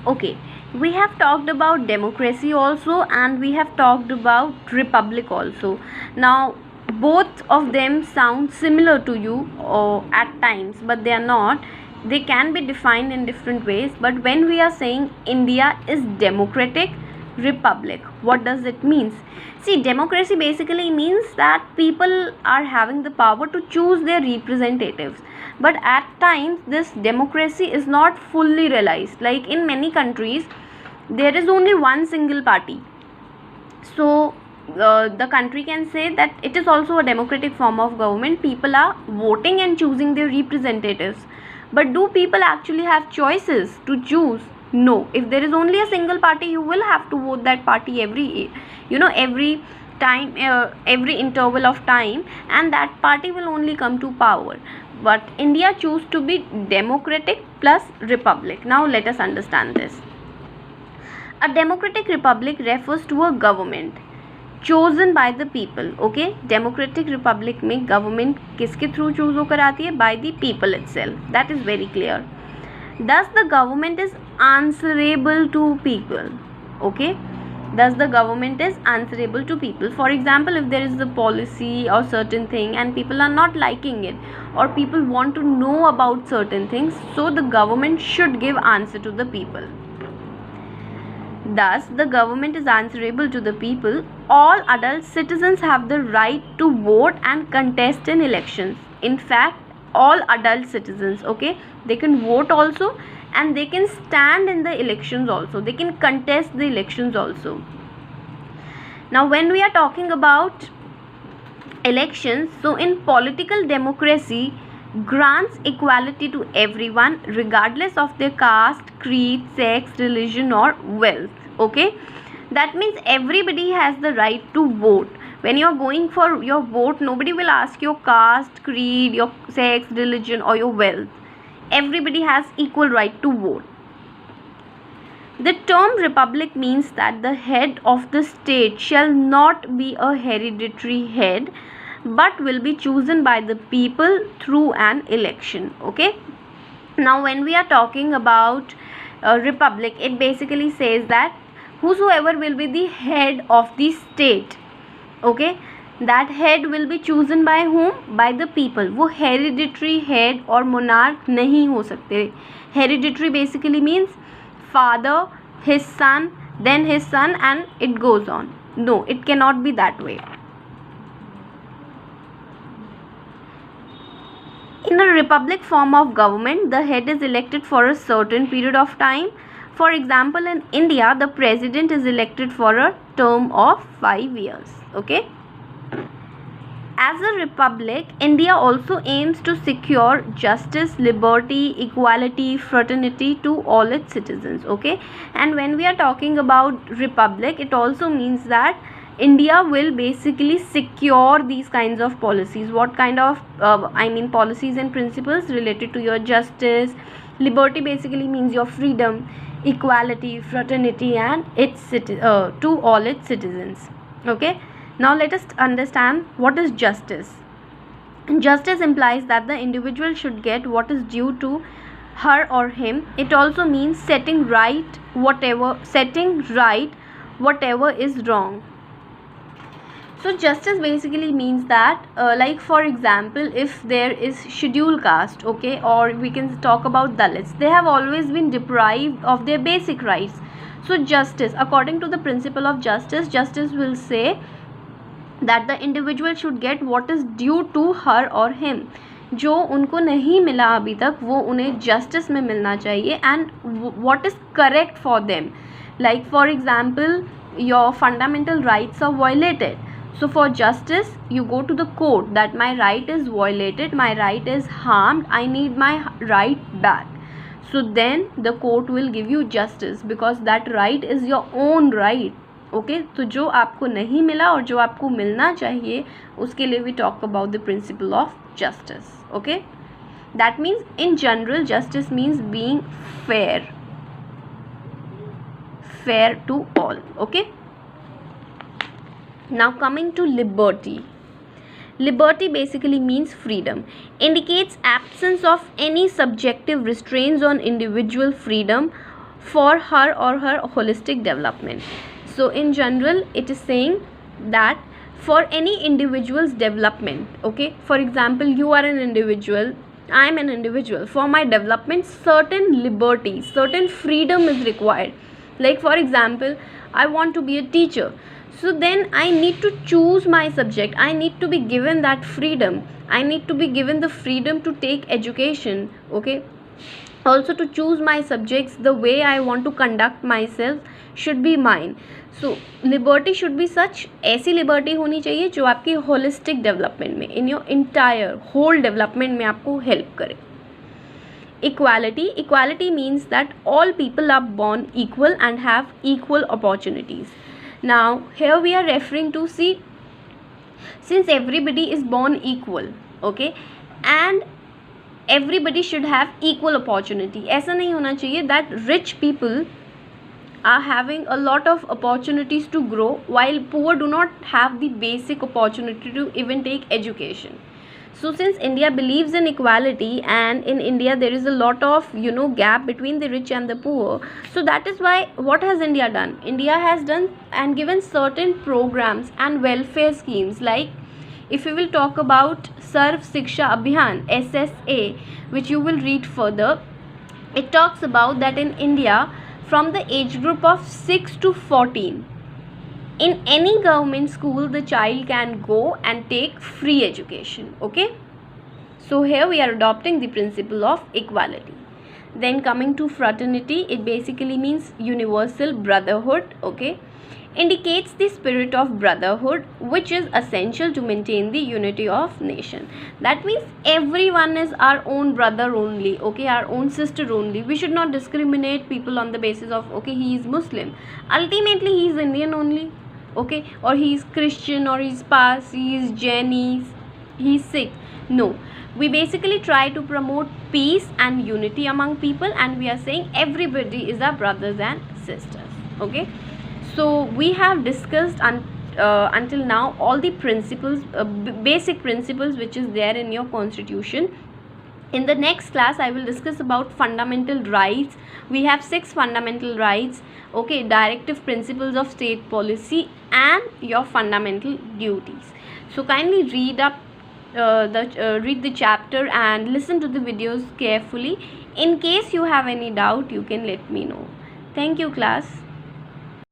Okay, we have talked about democracy also, and we have talked about republic also. Now, both of them sound similar to you at times, but they are not. They can be defined in different ways. But when we are saying India is democratic republic, what does it mean? See, democracy basically means that people are having the power to choose their representatives, but at times this democracy is not fully realized. Like in many countries there is only one single party, so the country can say that it is also a democratic form of government. People are voting and choosing their representatives, but do people actually have choices to choose? No. If there is only a single party, you will have to vote that party every time, every interval of time, and that party will only come to power. But India choose to be democratic plus republic. Now let us understand this. A democratic republic refers to a government chosen by the people. Okay, democratic republic में government किसके through choose होकर आती है? By the people itself. That is very clear. Thus the government is answerable to people. Okay, thus the government is answerable to people. For example, if there is a policy or certain thing and people are not liking it, or people want to know about certain things, so the government should give answer to the people. Thus, the government is answerable to the people. All adult citizens have the right to vote and contest in elections. In fact, all adult citizens, okay, they can vote also, and they can stand in the elections also. They can contest the elections also. Now, when we are talking about elections, so in political democracy grants equality to everyone regardless of their caste, creed, sex, religion or wealth. Okay, that means everybody has the right to vote. When you are going for your vote, nobody will ask your caste, creed, your sex, religion or your wealth. Everybody has equal right to vote. The term republic means that the head of the state shall not be a hereditary head, but will be chosen by the people through an election. Okay, now when we are talking about republic, it basically says that whosoever will be the head of the state, okay, that head will be chosen by whom? By the people. वो hereditary head और monarch नहीं हो सकते. Hereditary basically means father, his son, then his son, and it goes on. No, it cannot be that way. In a republic form of government, the head is elected for a certain period of time. For example, in India, the president is elected for a term of 5 years. Okay. As a republic, India also aims to secure justice, liberty, equality, fraternity to all its citizens. Okay. And when we are talking about republic, it also means that India will basically secure these kinds of policies. What kind of policies and principles related to your justice. Liberty basically means your freedom, equality, fraternity and its to all its citizens. Okay, now let us understand what is justice. Justice implies that the individual should get what is due to her or him. It also means setting right whatever is wrong. So justice basically means that like for example, if there is scheduled caste, okay, or we can talk about Dalits, they have always been deprived of their basic rights. So justice, according to the principle of justice, justice will say that the individual should get what is due to her or him. जो उनको नहीं मिला अभी तक वो उन्हें justice में मिलना चाहिए, and what is correct for them. Like for example, your fundamental rights are violated. So for justice, you go to the court that my right is violated, my right is harmed, I need my right back. So then the court will give you justice because that right is your own right. Okay, तो जो आपको नहीं मिला और जो आपको मिलना चाहिए उसके लिए we talk about the principle of justice. Okay, that means in general justice means being fair to all. Okay. Now coming to liberty. Liberty basically means freedom. Indicates absence of any subjective restraints on individual freedom for her or her holistic development. So in general, it is saying that for any individual's development, okay, for example, you are an individual, I am an individual, for my development certain liberties, certain freedom is required. Like for example, I want to be a teacher, so then I need to choose my subject, I need to be given that freedom, I need to be given the freedom to take education, okay, also to choose my subjects, the way I want to conduct myself should be mine. So liberty should be such, ऐसी liberty होनी चाहिए जो आपकी holistic development में, in your entire whole development में आपको help करे. Equality means that all people are born equal and have equal opportunities. Now here we are referring to, see, since everybody is born equal, okay, and everybody should have equal opportunity. ऐसा नहीं होना चाहिए that rich people are having a lot of opportunities to grow while poor do not have the basic opportunity to even take education. So since India believes in equality, and in India there is a lot of gap between the rich and the poor, so that is why what has India done? India has done and given certain programs and welfare schemes. Like if we will talk about Sarv Shiksha Abhiyan, SSA, which you will read further, it talks about that in India, from the age group of 6 to 14, in any government school the child can go and take free education, okay. So here we are adopting the principle of equality. Then coming to fraternity, it basically means universal brotherhood, okay, indicates the spirit of brotherhood which is essential to maintain the unity of nation. That means everyone is our own brother only, okay, our own sister only. We should not discriminate people on the basis of, okay, he is Muslim, ultimately he is Indian only, okay, or he is Christian, or he is Parsi, he is Jain, he is Sikh. No, we basically try to promote peace and unity among people, and we are saying everybody is our brothers and sisters, okay. So we have discussed until now all the principles, basic principles which is there in your constitution. In the next class I will discuss about fundamental rights. We have 6 fundamental rights, okay, directive principles of state policy, and your fundamental duties. So kindly read up read the chapter and listen to the videos carefully. In case you have any doubt, you can let me know. Thank you, class.